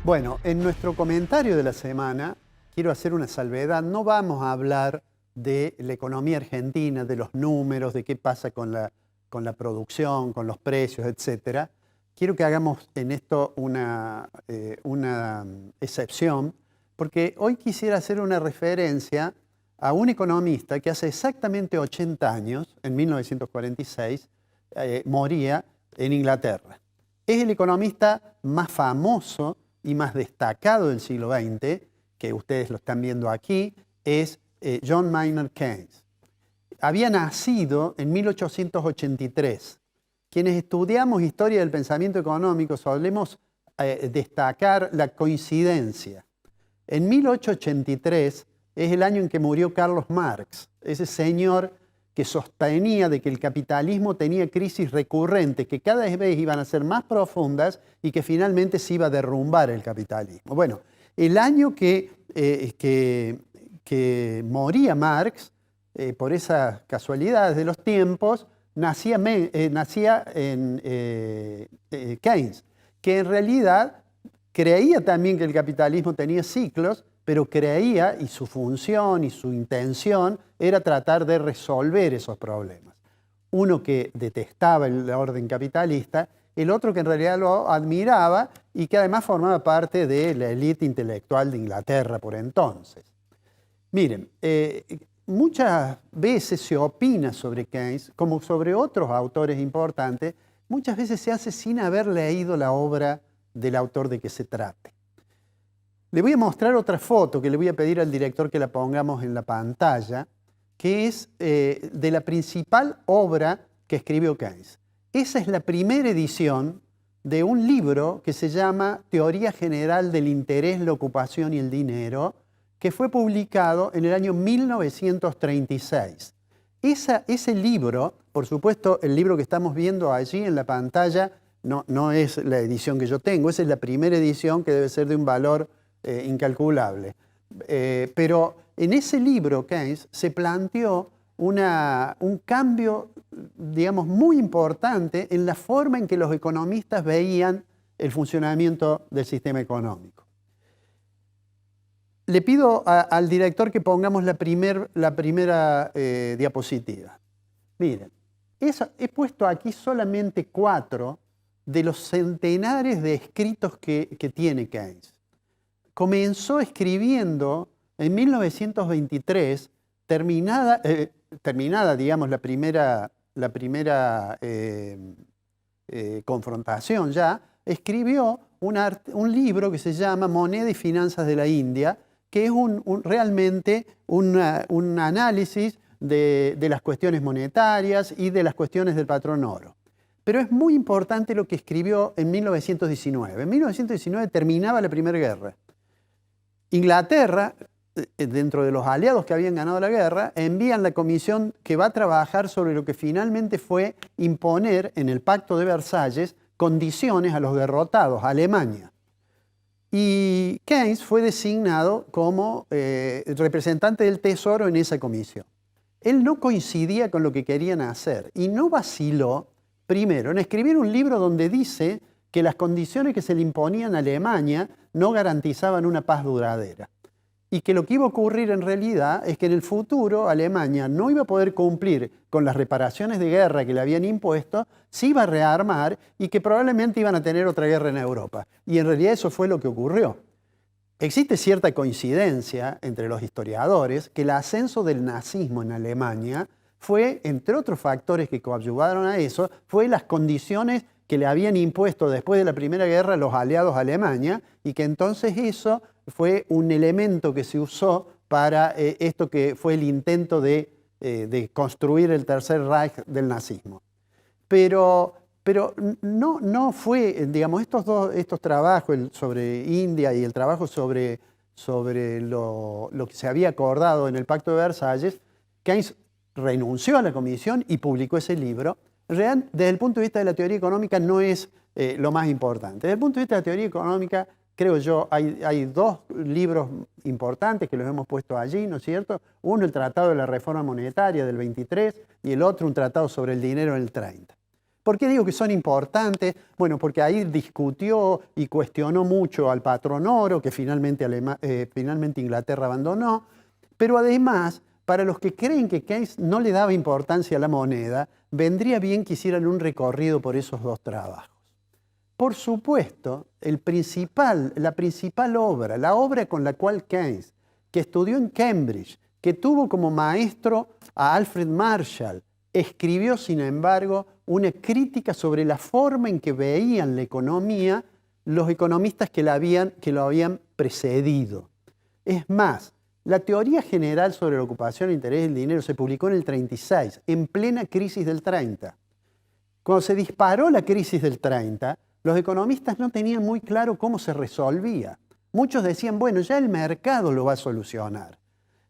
Bueno, en nuestro comentario de la semana quiero hacer una salvedad. No vamos a hablar de la economía argentina, de los números, de qué pasa con la producción, con los precios, etc. Quiero que hagamos en esto una excepción, porque hoy quisiera hacer una referencia a un economista que hace exactamente 80 años, en 1946, moría en Inglaterra. Es el economista más famoso y más destacado del siglo XX, que ustedes lo están viendo aquí, es John Maynard Keynes. Había nacido en 1883. Quienes estudiamos historia del pensamiento económico solemos destacar la coincidencia. En 1883 es el año en que murió Carlos Marx, ese señor que sostenía de que el capitalismo tenía crisis recurrentes, que cada vez iban a ser más profundas y que finalmente se iba a derrumbar el capitalismo. Bueno, el año que moría Marx, por esas casualidades de los tiempos, nacía Keynes, que en realidad creía también que el capitalismo tenía ciclos, pero creía, y su función y su intención era tratar de resolver esos problemas. Uno que detestaba el orden capitalista, el otro que en realidad lo admiraba y que además formaba parte de la élite intelectual de Inglaterra por entonces. Miren, muchas veces se opina sobre Keynes, como sobre otros autores importantes, muchas veces se hace sin haber leído la obra del autor de que se trate. Le voy a mostrar otra foto que le voy a pedir al director que la pongamos en la pantalla, que es de la principal obra que escribió Keynes. Esa es la primera edición de un libro que se llama Teoría General del Interés, la Ocupación y el Dinero, que fue publicado en el año 1936. Ese libro, por supuesto, el libro que estamos viendo allí en la pantalla, no es la edición que yo tengo, esa es la primera edición que debe ser de un valor incalculable. Pero en ese libro, Keynes se planteó un cambio, digamos, muy importante en la forma en que los economistas veían el funcionamiento del sistema económico. Le pido al director que pongamos la primera diapositiva. Miren, he puesto aquí solamente 4 de los centenares de escritos que tiene Keynes. Comenzó escribiendo en 1923, terminada, digamos, la primera confrontación ya, escribió un libro que se llama Moneda y Finanzas de la India, que es realmente un análisis de las cuestiones monetarias y de las cuestiones del patrón oro. Pero es muy importante lo que escribió en 1919. En 1919 terminaba la Primera Guerra. Inglaterra, dentro de los aliados que habían ganado la guerra, envían la comisión que va a trabajar sobre lo que finalmente fue imponer en el Pacto de Versalles condiciones a los derrotados, a Alemania. Y Keynes fue designado como representante del Tesoro en esa comisión. Él no coincidía con lo que querían hacer y no vaciló, primero, en escribir un libro donde dice que las condiciones que se le imponían a Alemania no garantizaban una paz duradera. Y que lo que iba a ocurrir en realidad es que en el futuro Alemania no iba a poder cumplir con las reparaciones de guerra que le habían impuesto, se iba a rearmar y que probablemente iban a tener otra guerra en Europa. Y en realidad eso fue lo que ocurrió. Existe cierta coincidencia entre los historiadores que el ascenso del nazismo en Alemania fue, entre otros factores que coadyuvaron a eso, fue las condiciones que le habían impuesto después de la Primera Guerra los aliados a Alemania y que entonces eso fue un elemento que se usó para esto que fue el intento de construir el Tercer Reich del nazismo. Pero no fue, digamos, estos trabajos sobre India y el trabajo sobre lo que se había acordado en el Pacto de Versalles, Keynes renunció a la comisión y publicó ese libro. En realidad, desde el punto de vista de la teoría económica, no es lo más importante. Desde el punto de vista de la teoría económica, creo yo, hay 2 libros importantes que los hemos puesto allí, ¿no es cierto? Uno, el Tratado de la Reforma Monetaria del 23, y el otro, un tratado sobre el dinero en el 30. ¿Por qué digo que son importantes? Bueno, porque ahí discutió y cuestionó mucho al patrón oro, que finalmente Inglaterra abandonó, pero además, para los que creen que Keynes no le daba importancia a la moneda, vendría bien que hicieran un recorrido por esos dos trabajos. Por supuesto, la principal obra, la obra con la cual Keynes, que estudió en Cambridge, que tuvo como maestro a Alfred Marshall, escribió, sin embargo, una crítica sobre la forma en que veían la economía los economistas que lo habían precedido. Es más, la teoría general sobre la ocupación, el interés y el dinero se publicó en el 36, en plena crisis del 30. Cuando se disparó la crisis del 30, los economistas no tenían muy claro cómo se resolvía. Muchos decían, bueno, ya el mercado lo va a solucionar.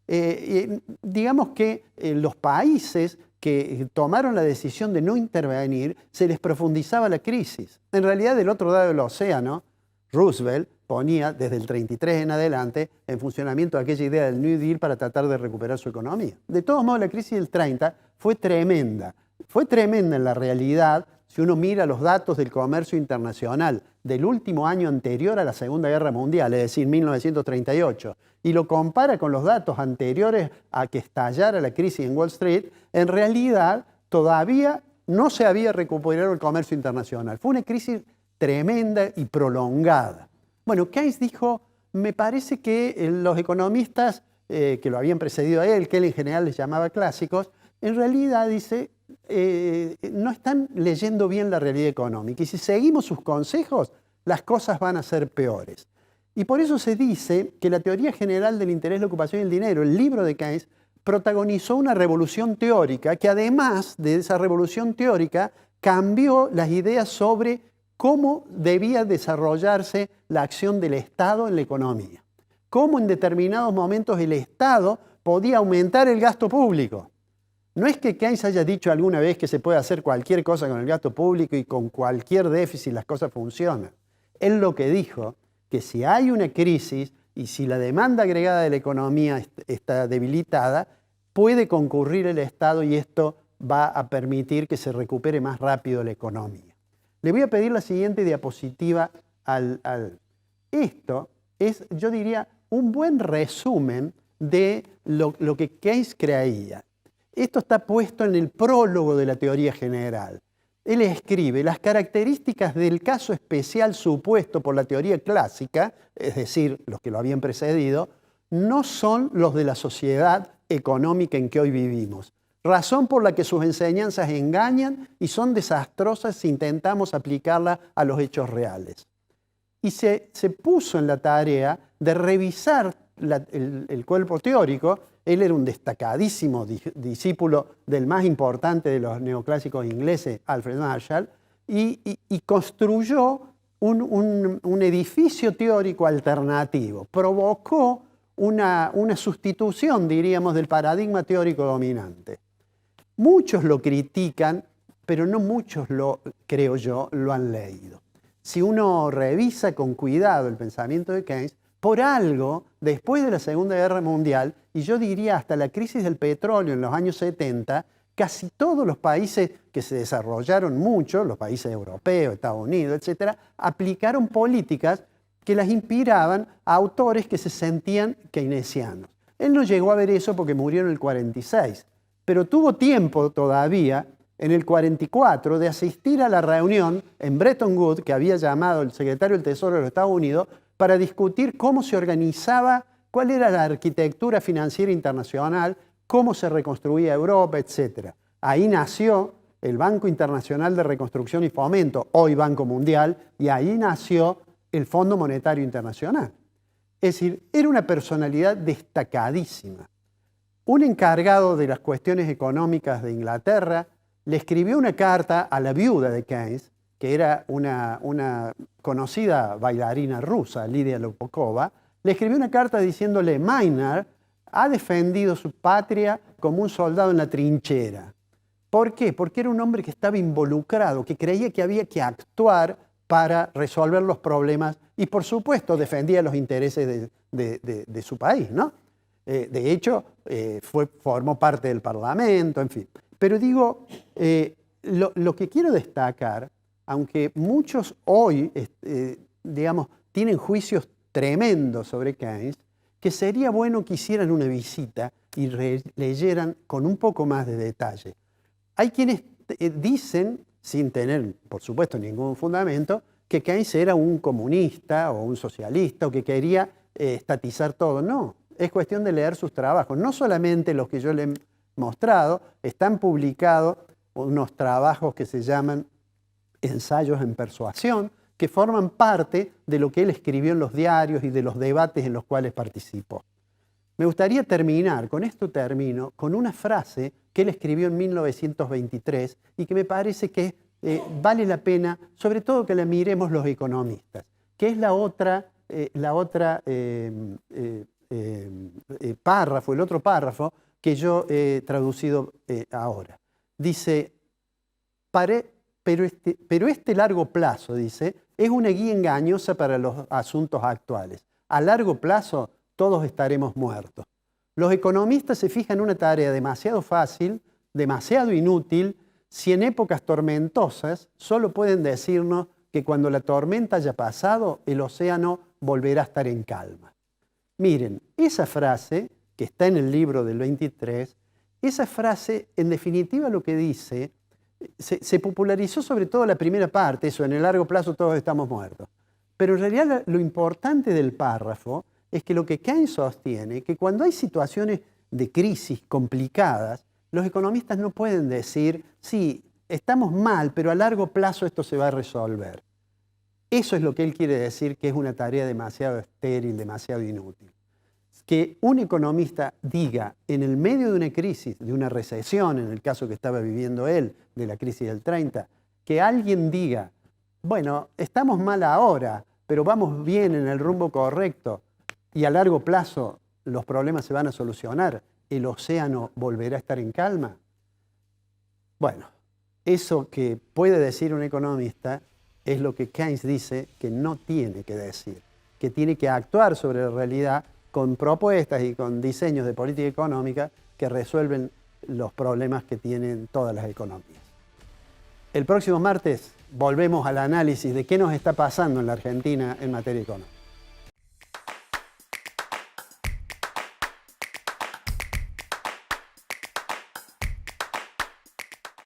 Digamos que los países que tomaron la decisión de no intervenir, se les profundizaba la crisis. En realidad, del otro lado del océano, Roosevelt ponía desde el 33 en adelante en funcionamiento aquella idea del New Deal para tratar de recuperar su economía. De todos modos, la crisis del 30 fue tremenda. Fue tremenda en la realidad si uno mira los datos del comercio internacional del último año anterior a la Segunda Guerra Mundial, es decir, 1938, y lo compara con los datos anteriores a que estallara la crisis en Wall Street, en realidad todavía no se había recuperado el comercio internacional. Fue una crisis tremenda y prolongada. Bueno, Keynes dijo, me parece que los economistas que lo habían precedido a él, que él en general les llamaba clásicos, en realidad dice, no están leyendo bien la realidad económica y si seguimos sus consejos, las cosas van a ser peores. Y por eso se dice que la teoría general del interés, la ocupación y el dinero, el libro de Keynes, protagonizó una revolución teórica que además de esa revolución teórica cambió las ideas sobre cómo debía desarrollarse la acción del Estado en la economía. Cómo en determinados momentos el Estado podía aumentar el gasto público. No es que Keynes haya dicho alguna vez que se puede hacer cualquier cosa con el gasto público y con cualquier déficit las cosas funcionan. Él lo que dijo, que si hay una crisis y si la demanda agregada de la economía está debilitada, puede concurrir el Estado y esto va a permitir que se recupere más rápido la economía. Le voy a pedir la siguiente diapositiva. Esto es, yo diría, un buen resumen de lo que Keynes creía. Esto está puesto en el prólogo de la teoría general. Él escribe, las características del caso especial supuesto por la teoría clásica, es decir, los que lo habían precedido, no son los de la sociedad económica en que hoy vivimos. Razón por la que sus enseñanzas engañan y son desastrosas si intentamos aplicarlas a los hechos reales. Y se puso en la tarea de revisar el cuerpo teórico. Él era un destacadísimo discípulo del más importante de los neoclásicos ingleses, Alfred Marshall, y construyó un edificio teórico alternativo. Provocó una sustitución, diríamos, del paradigma teórico dominante. Muchos lo critican, pero no muchos, creo yo, lo han leído. Si uno revisa con cuidado el pensamiento de Keynes, por algo, después de la Segunda Guerra Mundial, y yo diría hasta la crisis del petróleo en los años 70, casi todos los países que se desarrollaron mucho, los países europeos, Estados Unidos, etc., aplicaron políticas que las inspiraban a autores que se sentían keynesianos. Él no llegó a ver eso porque murió en el 46, pero tuvo tiempo todavía, en el 44, de asistir a la reunión en Bretton Woods que había llamado el secretario del Tesoro de los Estados Unidos para discutir cómo se organizaba, cuál era la arquitectura financiera internacional, cómo se reconstruía Europa, etc. Ahí nació el Banco Internacional de Reconstrucción y Fomento, hoy Banco Mundial, y ahí nació el Fondo Monetario Internacional. Es decir, era una personalidad destacadísima. Un encargado de las cuestiones económicas de Inglaterra le escribió una carta a la viuda de Keynes, que era una conocida bailarina rusa, Lidia Lopokova, le escribió una carta diciéndole: Maynard ha defendido su patria como un soldado en la trinchera. ¿Por qué? Porque era un hombre que estaba involucrado, que creía que había que actuar para resolver los problemas y, por supuesto, defendía los intereses de su país, ¿no? De hecho, formó parte del Parlamento, en fin. Pero digo, lo que quiero destacar, aunque muchos hoy, digamos, tienen juicios tremendos sobre Keynes, que sería bueno que hicieran una visita y leyeran con un poco más de detalle. Hay quienes dicen, sin tener, por supuesto, ningún fundamento, que Keynes era un comunista o un socialista o que quería estatizar todo. No, es cuestión de leer sus trabajos. No solamente los que yo le he mostrado, están publicados unos trabajos que se llaman Ensayos en Persuasión, que forman parte de lo que él escribió en los diarios y de los debates en los cuales participó. Me gustaría terminar, con esto termino, con una frase que él escribió en 1923 y que me parece que vale la pena, sobre todo que la miremos los economistas, que es el otro párrafo que yo he traducido ahora. Dice, pero este largo plazo, dice, es una guía engañosa para los asuntos actuales. A largo plazo todos estaremos muertos. Los economistas se fijan en una tarea demasiado fácil, demasiado inútil, si en épocas tormentosas solo pueden decirnos que cuando la tormenta haya pasado, el océano volverá a estar en calma. Miren, esa frase, que está en el libro del 23, esa frase, en definitiva, lo que dice, se popularizó sobre todo la primera parte, eso, en el largo plazo todos estamos muertos. Pero en realidad lo importante del párrafo es que lo que Keynes sostiene, que cuando hay situaciones de crisis complicadas, los economistas no pueden decir, sí, estamos mal, pero a largo plazo esto se va a resolver. Eso es lo que él quiere decir, que es una tarea demasiado estéril, demasiado inútil. Que un economista diga, en el medio de una crisis, de una recesión, en el caso que estaba viviendo él, de la crisis del 30, que alguien diga, bueno, estamos mal ahora, pero vamos bien en el rumbo correcto y a largo plazo los problemas se van a solucionar, el océano volverá a estar en calma. Bueno, eso que puede decir un economista es lo que Keynes dice que no tiene que decir, que tiene que actuar sobre la realidad con propuestas y con diseños de política económica que resuelven los problemas que tienen todas las economías. El próximo martes volvemos al análisis de qué nos está pasando en la Argentina en materia económica.